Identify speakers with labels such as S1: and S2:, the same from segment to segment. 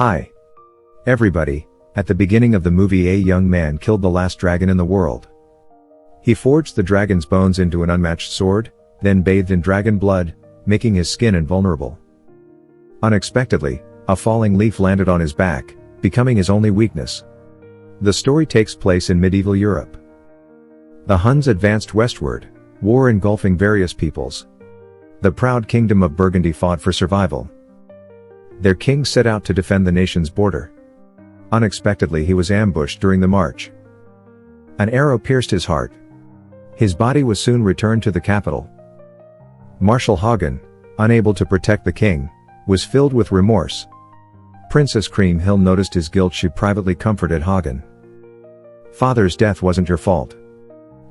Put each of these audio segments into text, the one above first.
S1: Hi. Everybody, at the beginning of the movie a young man killed the last dragon in the world. He forged the dragon's bones into an unmatched sword, then bathed in dragon blood, making his skin invulnerable. Unexpectedly, a falling leaf landed on his back, becoming his only weakness. The story takes place in medieval Europe. The Huns advanced westward, war engulfing various peoples. The proud kingdom of Burgundy fought for survival. Their king set out to defend the nation's border. Unexpectedly he was ambushed during the march. An arrow pierced his heart. His body was soon returned to the capital. Marshal Hagen, unable to protect the king, was filled with remorse. Princess Kriemhild noticed his guilt. She privately comforted Hagen. "Father's death wasn't your fault."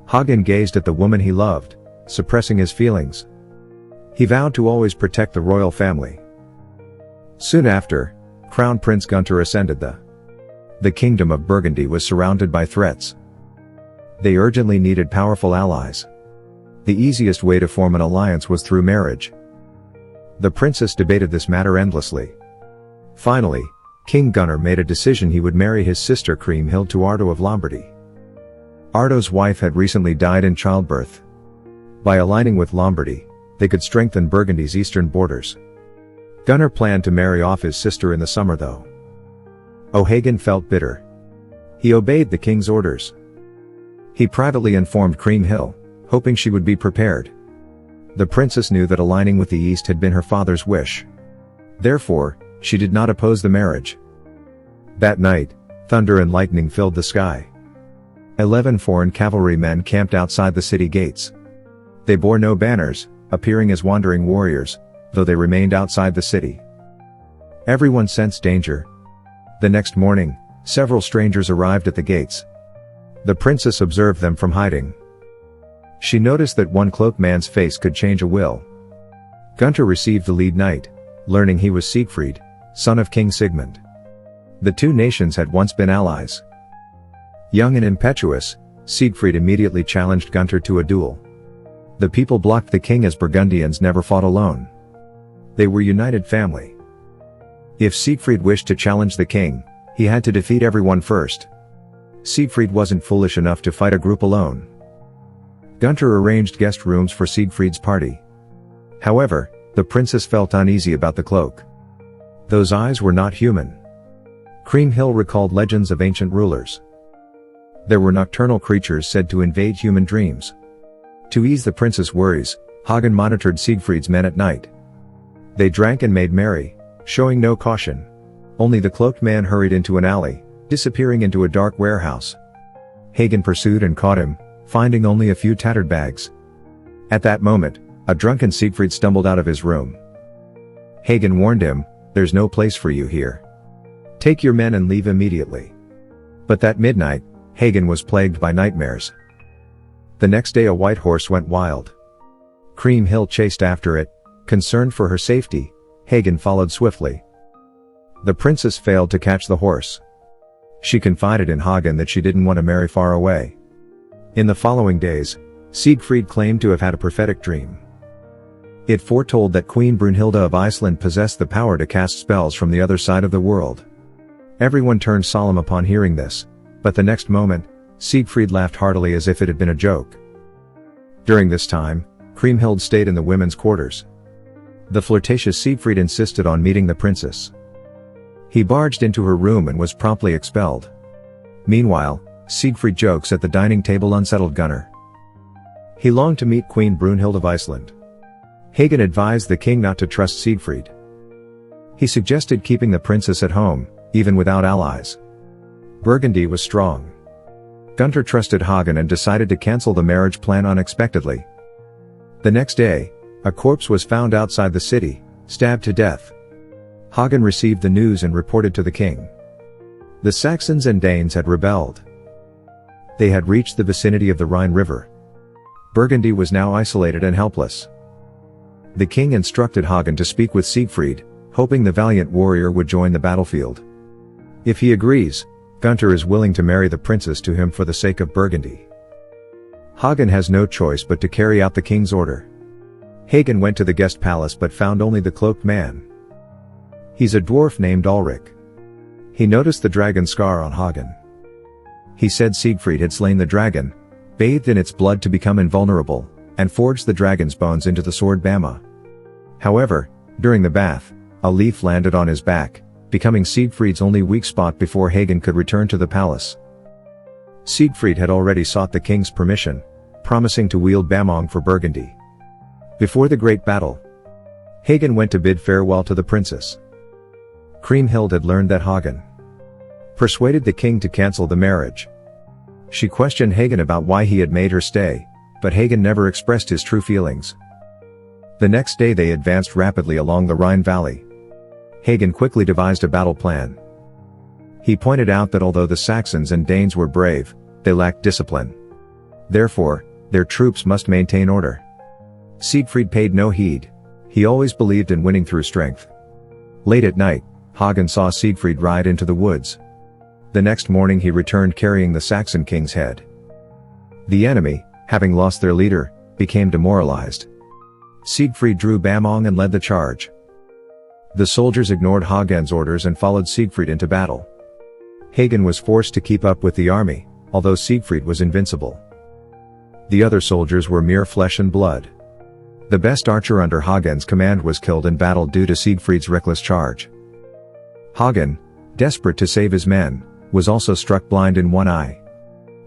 S1: Hagen gazed at the woman he loved, suppressing his feelings. He vowed to always protect the royal family. Soon after, Crown Prince Gunther ascended the kingdom of Burgundy was surrounded by threats. They urgently needed powerful allies. The easiest way to form an alliance was through marriage. The princess debated this matter endlessly. Finally, King Gunnar made a decision. He would marry his sister Kriemhild to Ardo of Lombardy. Ardo's wife had recently died in childbirth. By aligning with Lombardy, they could strengthen Burgundy's eastern borders. Gunnar planned to marry off his sister in the summer though. Hagen felt bitter. He obeyed the king's orders. He privately informed Kriemhild, hoping she would be prepared. The princess knew that aligning with the east had been her father's wish. Therefore, she did not oppose the marriage. That night, thunder and lightning filled the sky. 11 foreign cavalrymen camped outside the city gates. They bore no banners, appearing as wandering warriors, though they remained outside the city. Everyone sensed danger. The next morning, several strangers arrived at the gates. The princess observed them from hiding. She noticed that one cloaked man's face could change a will. Gunther received the lead knight, learning he was Siegfried, son of King Sigmund. The two nations had once been allies. Young and impetuous, Siegfried immediately challenged Gunther to a duel. The people blocked the king as Burgundians never fought alone. They were united family. If Siegfried wished to challenge the king, he had to defeat everyone first. Siegfried wasn't foolish enough to fight a group alone. Gunther arranged guest rooms for Siegfried's party. However, the princess felt uneasy about the cloak. Those eyes were not human. Kriemhild recalled legends of ancient rulers. There were nocturnal creatures said to invade human dreams. To ease the princess' worries, Hagen monitored Siegfried's men at night. They drank and made merry, showing no caution. Only the cloaked man hurried into an alley, disappearing into a dark warehouse. Hagen pursued and caught him, finding only a few tattered bags. At that moment, a drunken Siegfried stumbled out of his room. Hagen warned him, "There's no place for you here. Take your men and leave immediately." But that midnight, Hagen was plagued by nightmares. The next day a white horse went wild. Kriemhild chased after it. Concerned for her safety, Hagen followed swiftly. The princess failed to catch the horse. She confided in Hagen that she didn't want to marry far away. In the following days, Siegfried claimed to have had a prophetic dream. It foretold that Queen Brunhilde of Iceland possessed the power to cast spells from the other side of the world. Everyone turned solemn upon hearing this, but the next moment, Siegfried laughed heartily as if it had been a joke. During this time, Kriemhild stayed in the women's quarters. The flirtatious Siegfried insisted on meeting the princess. He barged into her room and was promptly expelled. Meanwhile, Siegfried jokes at the dining table unsettled Gunnar. He longed to meet Queen Brunhilde of Iceland. Hagen advised the king not to trust Siegfried. He suggested keeping the princess at home, even without allies. Burgundy was strong. Gunther trusted Hagen and decided to cancel the marriage plan unexpectedly. The next day, a corpse was found outside the city, stabbed to death. Hagen received the news and reported to the king. The Saxons and Danes had rebelled. They had reached the vicinity of the Rhine River. Burgundy was now isolated and helpless. The king instructed Hagen to speak with Siegfried, hoping the valiant warrior would join the battlefield. If he agrees, Gunther is willing to marry the princess to him for the sake of Burgundy. Hagen has no choice but to carry out the king's order. Hagen went to the guest palace but found only the cloaked man. He's a dwarf named Ulrich. He noticed the dragon scar on Hagen. He said Siegfried had slain the dragon, bathed in its blood to become invulnerable, and forged the dragon's bones into the sword Bama. However, during the bath, a leaf landed on his back, becoming Siegfried's only weak spot before Hagen could return to the palace. Siegfried had already sought the king's permission, promising to wield Bamong for Burgundy. Before the great battle, Hagen went to bid farewell to the princess. Kriemhild had learned that Hagen persuaded the king to cancel the marriage. She questioned Hagen about why he had made her stay, but Hagen never expressed his true feelings. The next day they advanced rapidly along the Rhine valley. Hagen quickly devised a battle plan. He pointed out that although the Saxons and Danes were brave, they lacked discipline. Therefore, their troops must maintain order. Siegfried paid no heed. He always believed in winning through strength. Late at night, Hagen saw Siegfried ride into the woods. The next morning he returned carrying the Saxon king's head. The enemy, having lost their leader, became demoralized. Siegfried drew Bamong and led the charge. The soldiers ignored Hagen's orders and followed Siegfried into battle. Hagen was forced to keep up with the army, although Siegfried was invincible. The other soldiers were mere flesh and blood. The best archer under Hagen's command was killed in battle due to Siegfried's reckless charge. Hagen, desperate to save his men, was also struck blind in one eye.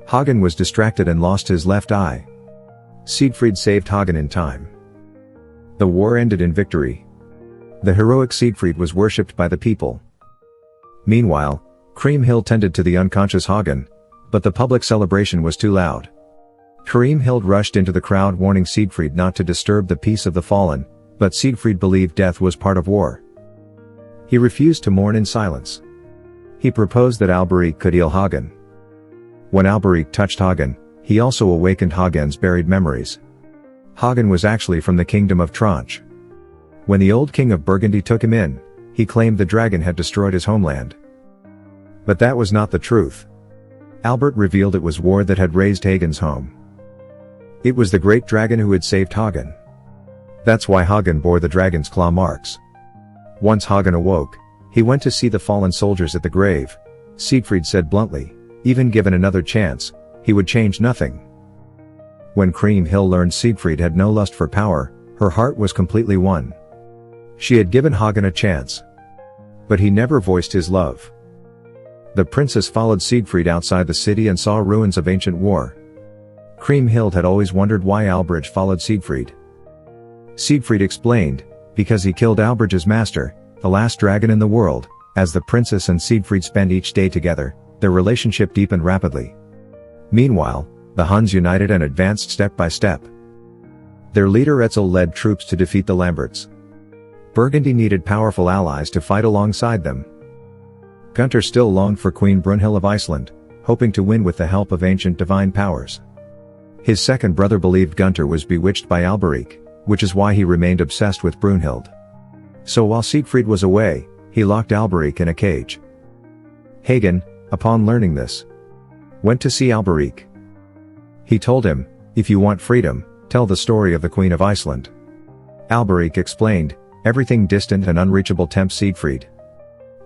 S1: Hagen was distracted and lost his left eye. Siegfried saved Hagen in time. The war ended in victory. The heroic Siegfried was worshipped by the people. Meanwhile, Kriemhild tended to the unconscious Hagen, but the public celebration was too loud. Kriemhild rushed into the crowd warning Siegfried not to disturb the peace of the fallen, but Siegfried believed death was part of war. He refused to mourn in silence. He proposed that Alberic could heal Hagen. When Alberic touched Hagen, he also awakened Hagen's buried memories. Hagen was actually from the kingdom of Tronje. When the old king of Burgundy took him in, he claimed the dragon had destroyed his homeland. But that was not the truth. Albert revealed it was war that had razed Hagen's home. It was the great dragon who had saved Hagen. That's why Hagen bore the dragon's claw marks. Once Hagen awoke, he went to see the fallen soldiers at the grave. Siegfried said bluntly, even given another chance, he would change nothing. When Kriemhild learned Siegfried had no lust for power, her heart was completely won. She had given Hagen a chance. But he never voiced his love. The princess followed Siegfried outside the city and saw ruins of ancient war. Kriemhild had always wondered why Albrecht followed Siegfried. Siegfried explained, because he killed Albrecht's master, the last dragon in the world. As the princess and Siegfried spent each day together, their relationship deepened rapidly. Meanwhile, the Huns united and advanced step by step. Their leader Etzel led troops to defeat the Lamberts. Burgundy needed powerful allies to fight alongside them. Gunther still longed for Queen Brunhild of Iceland, hoping to win with the help of ancient divine powers. His second brother believed Gunther was bewitched by Alberic, which is why he remained obsessed with Brunhild. So while Siegfried was away, he locked Alberic in a cage. Hagen, upon learning this, went to see Alberic. He told him, if you want freedom, tell the story of the Queen of Iceland. Alberic explained, everything distant and unreachable tempts Siegfried.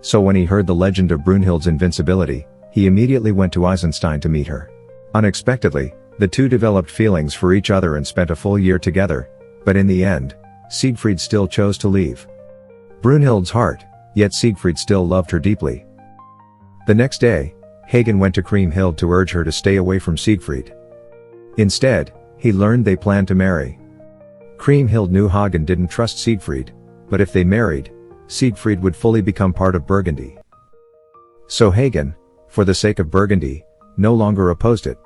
S1: So when he heard the legend of Brunhild's invincibility, he immediately went to Eisenstein to meet her. Unexpectedly, the two developed feelings for each other and spent a full year together, but in the end, Siegfried still chose to leave Brunhild's heart, yet Siegfried still loved her deeply. The next day, Hagen went to Kriemhild to urge her to stay away from Siegfried. Instead, he learned they planned to marry. Kriemhild knew Hagen didn't trust Siegfried, but if they married, Siegfried would fully become part of Burgundy. So Hagen, for the sake of Burgundy, no longer opposed it.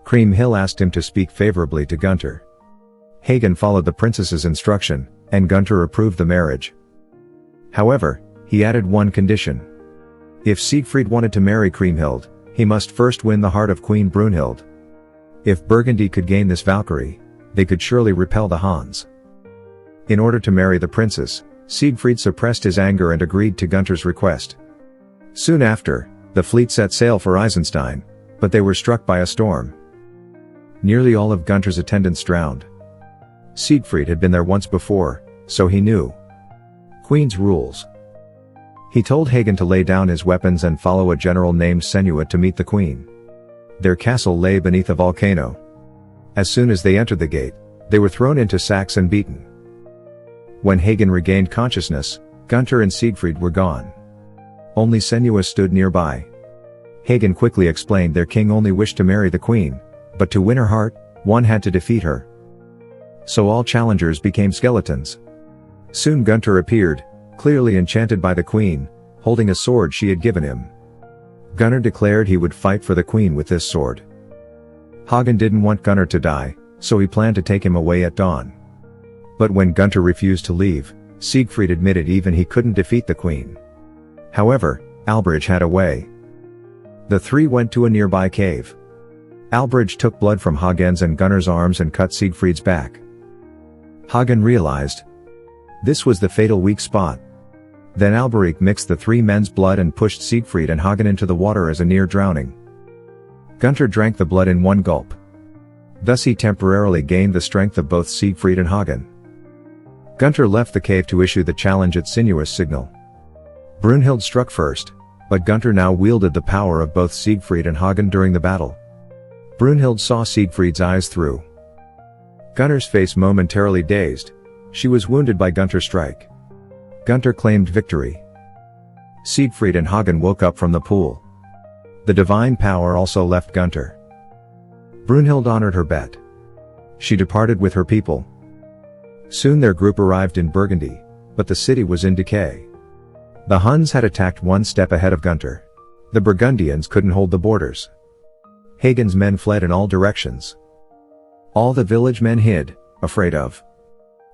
S1: Kriemhild asked him to speak favorably to Gunther. Hagen followed the princess's instruction, and Gunther approved the marriage. However, he added one condition. If Siegfried wanted to marry Kriemhild, he must first win the heart of Queen Brunhild. If Burgundy could gain this Valkyrie, they could surely repel the Huns. In order to marry the princess, Siegfried suppressed his anger and agreed to Gunther's request. Soon after, the fleet set sail for Eisenstein, but they were struck by a storm. Nearly all of Gunther's attendants drowned. Siegfried had been there once before, so he knew Queen's rules. He told Hagen to lay down his weapons and follow a general named Senua to meet the queen. Their castle lay beneath a volcano. As soon as they entered the gate, they were thrown into sacks and beaten. When Hagen regained consciousness, Gunther and Siegfried were gone. Only Senua stood nearby. Hagen quickly explained their king only wished to marry the queen, but to win her heart, one had to defeat her. So all challengers became skeletons. Soon Gunther appeared, clearly enchanted by the queen, holding a sword she had given him. Gunnar declared he would fight for the queen with this sword. Hagen didn't want Gunnar to die, so he planned to take him away at dawn. But when Gunther refused to leave, Siegfried admitted even he couldn't defeat the queen. However, Albrecht had a way. The three went to a nearby cave. Albrecht took blood from Hagen's and Gunnar's arms and cut Siegfried's back. Hagen realized this was the fatal weak spot. Then Albrecht mixed the three men's blood and pushed Siegfried and Hagen into the water as a near drowning. Gunther drank the blood in one gulp. Thus he temporarily gained the strength of both Siegfried and Hagen. Gunther left the cave to issue the challenge at Sinua's signal. Brunhild struck first, but Gunther now wielded the power of both Siegfried and Hagen during the battle. Brunhild saw Siegfried's eyes through. Gunther's face momentarily dazed. She was wounded by Gunther's strike. Gunther claimed victory. Siegfried and Hagen woke up from the pool. The divine power also left Gunther. Brunhild honored her bet. She departed with her people. Soon their group arrived in Burgundy, but the city was in decay. The Huns had attacked one step ahead of Gunther. The Burgundians couldn't hold the borders. Hagen's men fled in all directions. All the village men hid, afraid of.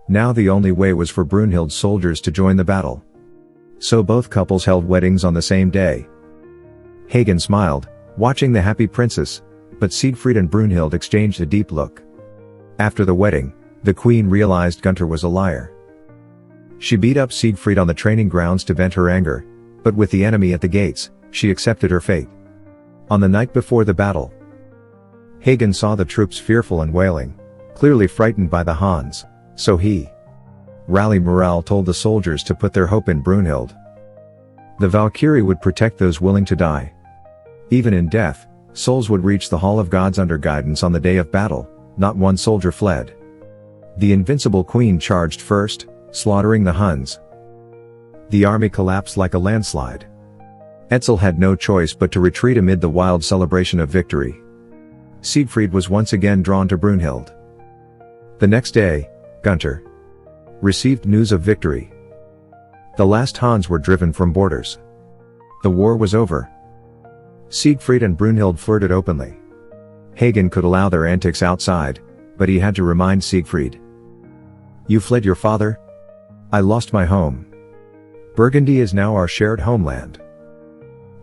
S1: Now the only way was for Brunhild's soldiers to join the battle. So both couples held weddings on the same day. Hagen smiled, watching the happy princess, but Siegfried and Brunhild exchanged a deep look. After the wedding, the queen realized Gunther was a liar. She beat up Siegfried on the training grounds to vent her anger, but with the enemy at the gates, she accepted her fate. On the night before the battle, Hagen saw the troops fearful and wailing, clearly frightened by the Huns, so he rallied morale, told the soldiers to put their hope in Brunhild. The Valkyrie would protect those willing to die. Even in death, souls would reach the Hall of Gods under guidance on the day of battle. Not one soldier fled. The invincible queen charged first, slaughtering the Huns. The army collapsed like a landslide. Etzel had no choice but to retreat amid the wild celebration of victory. Siegfried was once again drawn to Brunhild. The next day, Gunther received news of victory. The last Huns were driven from borders. The war was over. Siegfried and Brunhild flirted openly. Hagen could allow their antics outside, but he had to remind Siegfried. "You fled your father? I lost my home. Burgundy is now our shared homeland.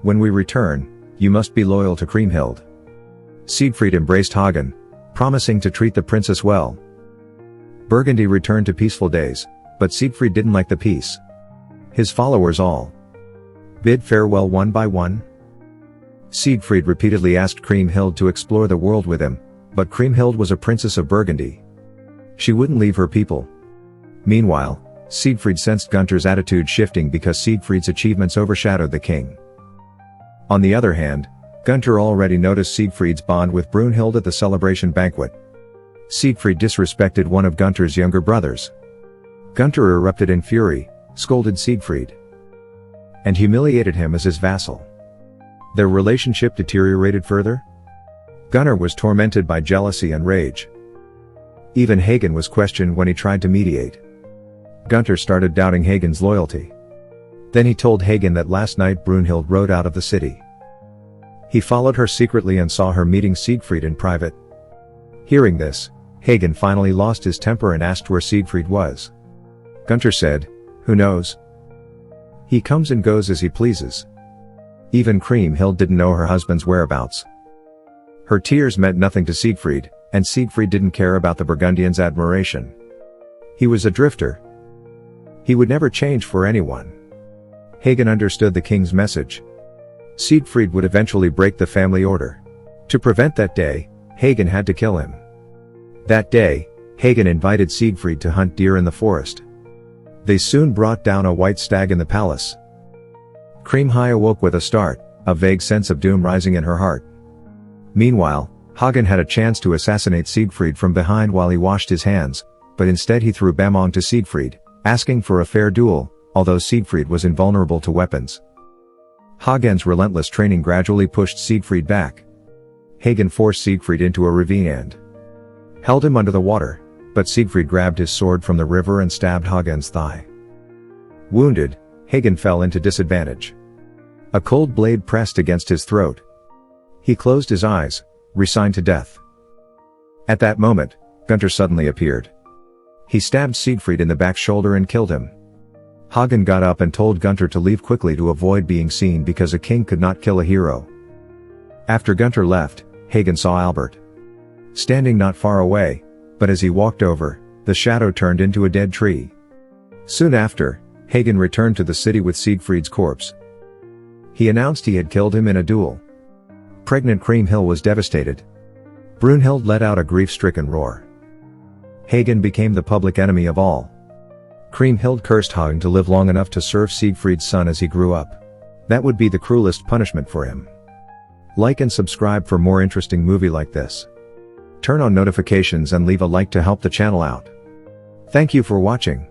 S1: When we return, you must be loyal to Kriemhild." Siegfried embraced Hagen, promising to treat the princess well. Burgundy returned to peaceful days, but Siegfried didn't like the peace. His followers all bid farewell one by one. Siegfried repeatedly asked Kriemhild to explore the world with him, but Kriemhild was a princess of Burgundy. She wouldn't leave her people. Meanwhile, Siegfried sensed Gunther's attitude shifting because Siegfried's achievements overshadowed the king. On the other hand, Gunther already noticed Siegfried's bond with Brunhild at the celebration banquet. Siegfried disrespected one of Gunther's younger brothers. Gunther erupted in fury, scolded Siegfried, and humiliated him as his vassal. Their relationship deteriorated further. Gunnar was tormented by jealousy and rage. Even Hagen was questioned when he tried to mediate. Gunther started doubting Hagen's loyalty. Then he told Hagen that last night Brunhild rode out of the city. He followed her secretly and saw her meeting Siegfried in private. Hearing this, Hagen finally lost his temper and asked where Siegfried was. Gunther said, "Who knows? He comes and goes as he pleases." Even Kriemhild didn't know her husband's whereabouts. Her tears meant nothing to Siegfried, and Siegfried didn't care about the Burgundians' admiration. He was a drifter. He would never change for anyone. Hagen understood the king's message. Siegfried would eventually break the family order. To prevent that day, Hagen had to kill him. That day, Hagen invited Siegfried to hunt deer in the forest. They soon brought down a white stag in the palace. Kriemhild awoke with a start, a vague sense of doom rising in her heart. Meanwhile, Hagen had a chance to assassinate Siegfried from behind while he washed his hands, but instead he threw Bamong to Siegfried, asking for a fair duel, although Siegfried was invulnerable to weapons. Hagen's relentless training gradually pushed Siegfried back. Hagen forced Siegfried into a ravine and held him under the water, but Siegfried grabbed his sword from the river and stabbed Hagen's thigh. Wounded, Hagen fell into disadvantage. A cold blade pressed against his throat. He closed his eyes, resigned to death. At that moment, Gunther suddenly appeared. He stabbed Siegfried in the back shoulder and killed him. Hagen got up and told Gunther to leave quickly to avoid being seen because a king could not kill a hero. After Gunther left, Hagen saw Albert standing not far away, but as he walked over, the shadow turned into a dead tree. Soon after, Hagen returned to the city with Siegfried's corpse. He announced he had killed him in a duel. Pregnant Kriemhild was devastated. Brunhild let out a grief-stricken roar. Hagen became the public enemy of all. Kriemhild cursed Hagen to live long enough to serve Siegfried's son as he grew up. That would be the cruelest punishment for him. Like and subscribe for more interesting movie like this. Turn on notifications and leave a like to help the channel out. Thank you for watching.